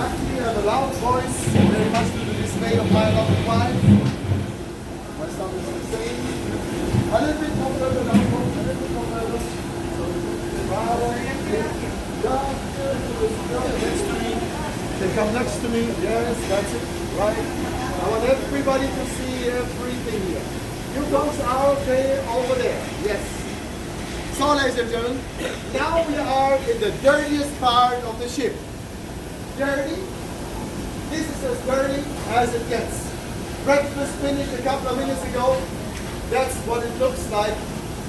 Luckily, I have a loud voice, very much to the dismay of my lovely wife. My son is the same. A little bit more further down, a little bit more further. So, next to me. They come next to me. Yes, that's it. Right. I want everybody to see everything here. You guys are okay over there. Yes. So, ladies and gentlemen, now we are in the dirtiest part of the ship. Dirty. This is as dirty as it gets. Breakfast finished a couple of minutes ago. That's what it looks like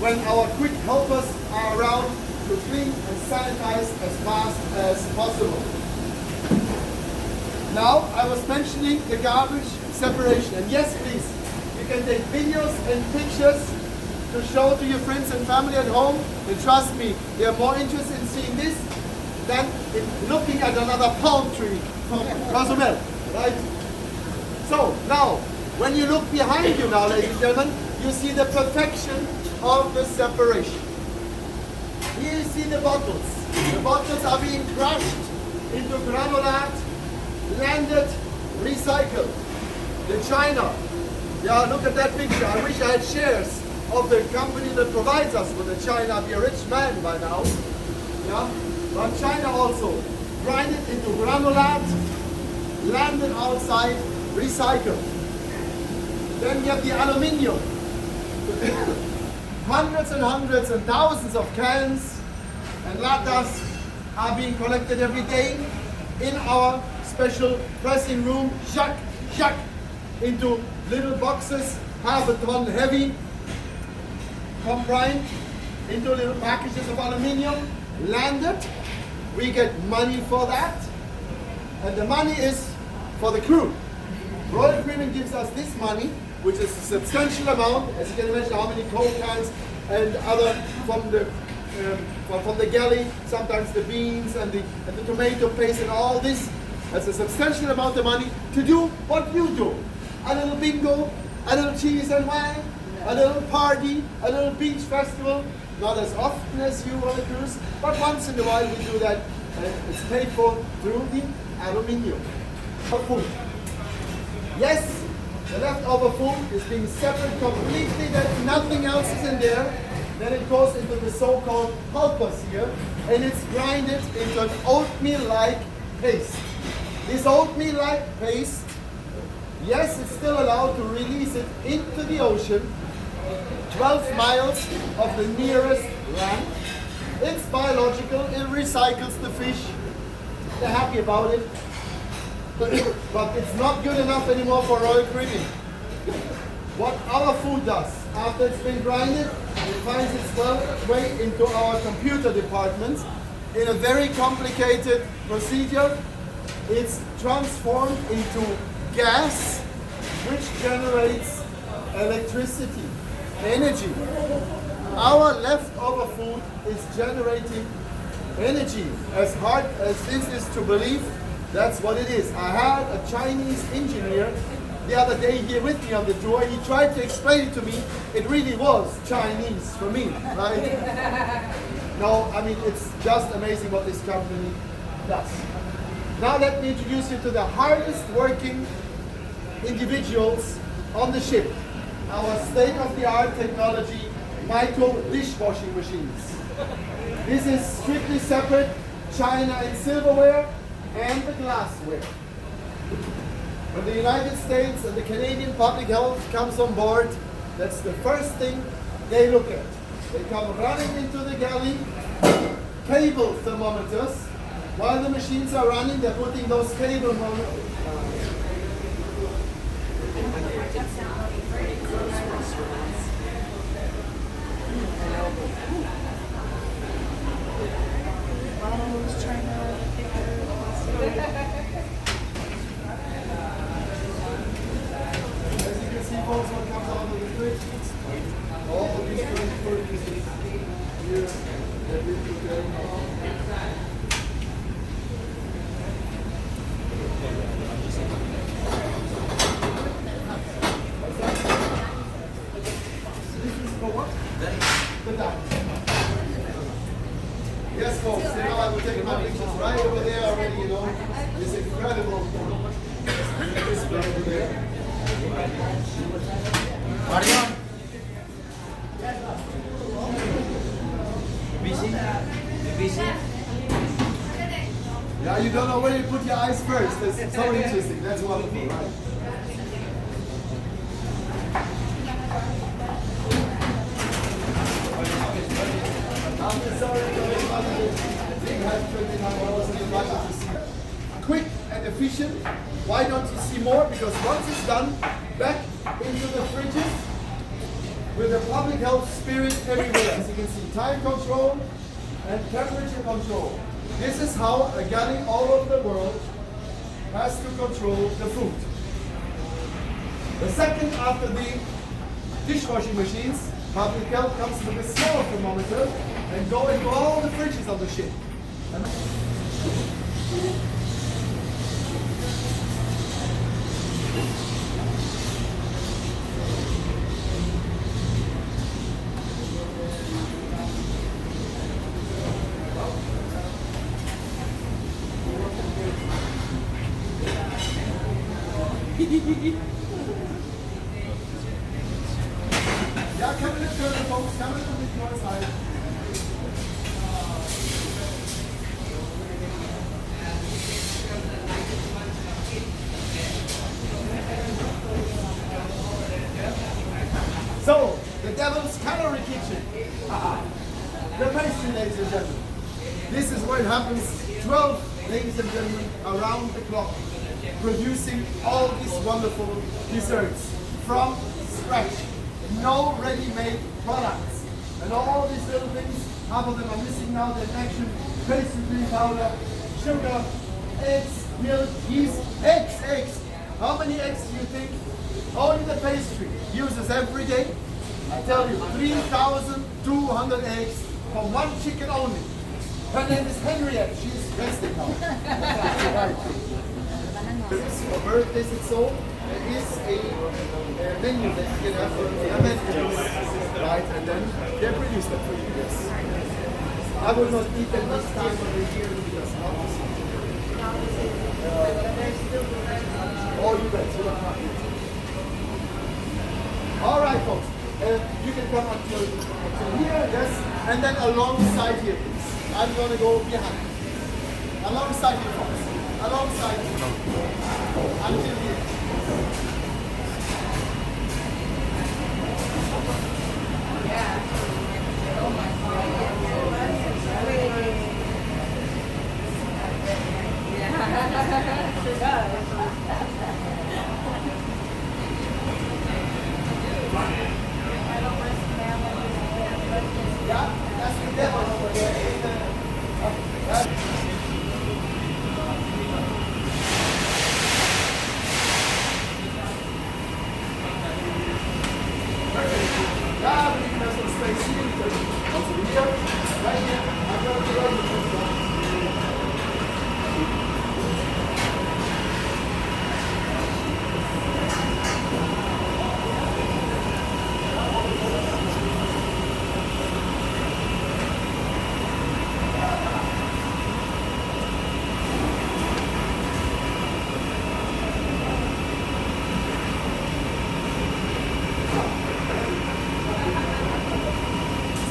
when our quick helpers are around to clean and sanitize as fast as possible. Now, I was mentioning the garbage separation. And yes, please, you can take videos and pictures to show to your friends and family at home. And trust me, they are more interested in seeing this than in looking at another palm tree from Cozumel, right? So, now, when you look behind you now, ladies and gentlemen, you see the perfection of the separation. Here you see the bottles. The bottles are being crushed into granulate, landed, recycled. The China, yeah, look at that picture. I wish I had shares of the company that provides us with the China. I'd be a rich man by now. Yeah, but China also grind it into granulate, landed outside, recycled. Then you have the aluminium. Hundreds and hundreds and thousands of cans and latas are being collected every day in our special pressing room, Jacques, into little boxes, half a ton heavy, combined into little packages of aluminium, landed. We get money for that, and the money is for the crew. Royal Caribbean gives us this money, which is a substantial amount, as you can imagine how many Coke cans and other from the galley, sometimes the beans and the tomato paste and all this. That's a substantial amount of money to do what you do. A little bingo, a little cheese and wine, a little party, a little beach festival. Not as often as you on a cruise, but once in a while we do that, and it's paid for through the aluminium. For food. Yes, the leftover food is being separated completely, that nothing else is in there. Then it goes into the so-called pulpers here, and it's grinded into an oatmeal-like paste. This oatmeal-like paste, yes, it's still allowed to release it into the ocean, 12 miles of the nearest land. It's biological, it recycles the fish. They're happy about it. But it's not good enough anymore for Royal Caribbean. What our food does, after it's been grinded, it finds its way into our computer departments in a very complicated procedure. It's transformed into gas, which generates electricity, energy. Our leftover food is generating energy. As hard as this is to believe, that's what it is. I had a Chinese engineer the other day here with me on the tour. He tried to explain it to me. It really was Chinese for me, right? No, I mean, it's just amazing what this company does. Now let me introduce you to the hardest working individuals on the ship. Our state-of-the-art technology, micro dishwashing machines. This is strictly separate China and silverware and the glassware. When the United States and the Canadian Public Health comes on board, that's the first thing they look at. They come running into the galley, cable thermometers. While the machines are running, they're putting those cable thermometers. As you can see, folks, what comes out of the fridge, all of these purchases here that we prepare now. This is for what? The duck. Yes, folks, you know, I will take my pictures right over there already, you know. This incredible. incredible display over there. Marion. Busy? You busy? Yeah, you don't know where you put your eyes first. That's so interesting. That's wonderful, right? I'm sorry for everybody that didn't have 29 hours in the budget to see. Quick and efficient. Why don't you see more? Because once it's done, back into the fridges with the public health spirit everywhere. As you can see, time control and temperature control. This is how a galley all over the world has to control the food. The second after the dishwashing machines, public health comes with a small thermometer and go into all the fridges of the ship. Yeah, come a little further, folks. Come a little bit more inside. So, the devil's calorie kitchen. The pastry, ladies and gentlemen. This is where it happens. 12, ladies and gentlemen, around the clock, producing all these wonderful desserts from scratch. No ready-made products. And all these little things, half of them are missing now. They're action, pastry cream powder, sugar, eggs, milk, yeast, eggs. How many eggs do you think only the pastry uses every day? I tell you, 3,200 eggs for one chicken only. Her name is Henriette. She's resting now. For birthdays and so, there is a menu that you can have for amenities, right? And then they produce that for you, yes. I will not eat them this time of the year because obviously. Oh, you bet. You don't eat. All right, folks. You can come until here, yes, and then alongside here, please. I'm going to go behind. Alongside here, folks. Alongside here. Until here. Yeah, that's the devil over there. Yeah, we can have some space here. Also here, right here. I'm going to run the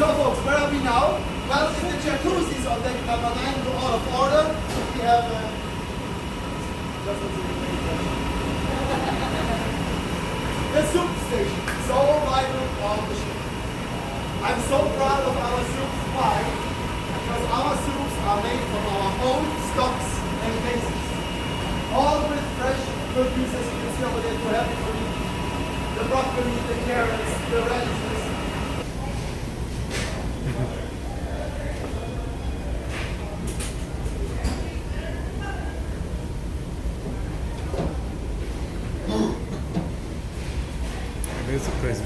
So folks, where are we now? Well, if the jacuzzi is on deck number 9 out of order, we have the soup station. So vital on the ship. I'm so proud of our soup. Why? Because our soups are made from our own stocks and bases. All with fresh produce, as you can see over there, to have it for you. The broccoli, the carrots, the radishes. It's crazy.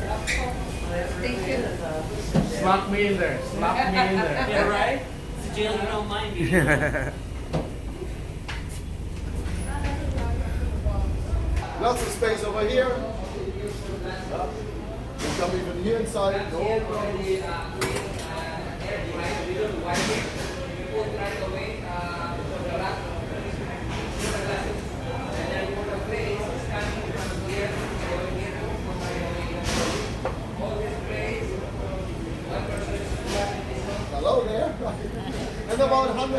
Thank you. Slap me in there. Slap me in there. Yeah, right? Jill, you don't mind me. Lots of space over here. You come even here inside. No problem.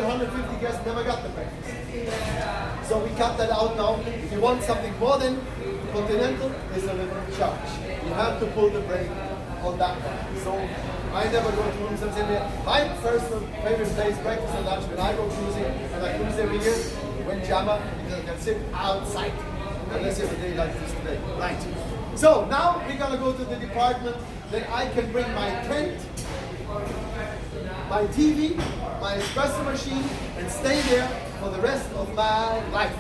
100, 150 guests never got the breakfast. So we cut that out now. If you want something more than continental, there's a little charge. You have to pull the brake on that one. So I never go to rooms and say, my personal favorite place, breakfast and lunch, when I go cruising, and I cruise every year, when Jama, because I can sit outside. Unless you have a day like this today. Right. So now we're gonna go to the department that I can bring my tent, my TV, my espresso machine, and stay there for the rest of my life.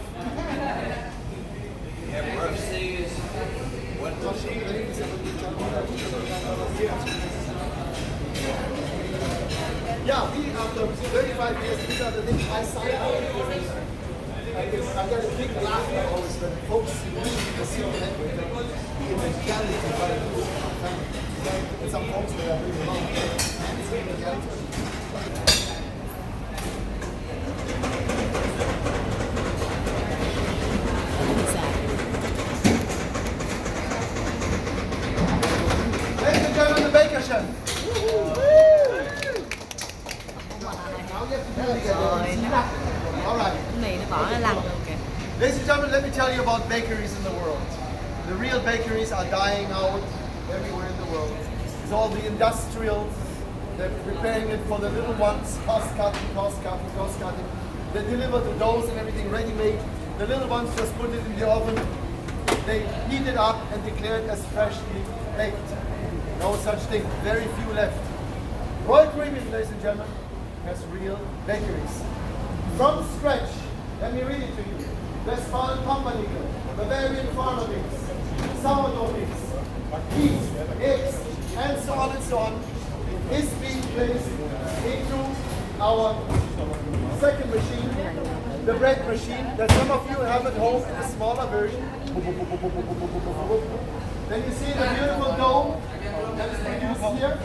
Yeah, we after 35 years, these are the things I signed up. I get a big laugh always when folks see me in the city in the reality of what I do with my family. And some folks that are really wrong. It's in the reality. Ladies and gentlemen, the baker chef. Now you have to do it again. All right. Này nó bỏ cái lăn luôn kìa. Ladies and gentlemen, let me tell you about bakeries in the world. The real bakeries are dying out everywhere in the world. It's all the industrials. They're preparing it for the little ones, cost cutting. They deliver the doughs and everything ready-made. The little ones just put it in the oven. They heat it up and declare it as freshly baked. No such thing. Very few left. Royal Caribbean, ladies and gentlemen, has real bakeries. From scratch, let me read it to you. Westfalen Pumpernickel, Bavarian farmer mix, sourdough mix, yeast, eggs, and so on, is being placed into our second machine, the bread machine that some of you have at home in a smaller version. Then you see the beautiful dough that is produced here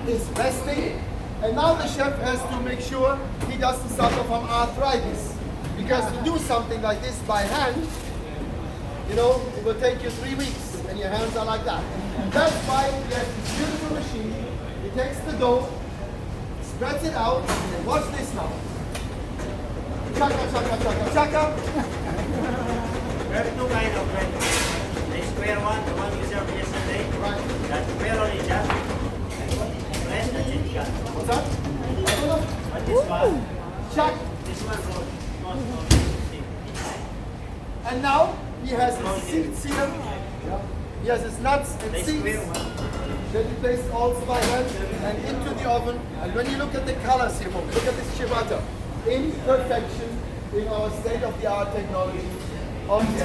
is resting. And now the chef has to make sure he doesn't suffer from arthritis. Because to do something like this by hand, you know, it will take you 3 weeks and your hands are like that. That's why he has this beautiful machine. He takes the dough, spreads it out, and watch this now. Chaka, chaka, chaka, chaka. We have two kinds of bread. The square one, the one you served yesterday. Right. That's pepperoni just. Bread and chicken. What's that? I don't know. But this one, Chuck. this one goes not. And now he has his seeds here. He has his nuts and The seeds. square one. Then he placed also by hand and into the oven. And when you look at the colors here, folks, look at this ciabatta. In perfection in our state-of-the-art technology on the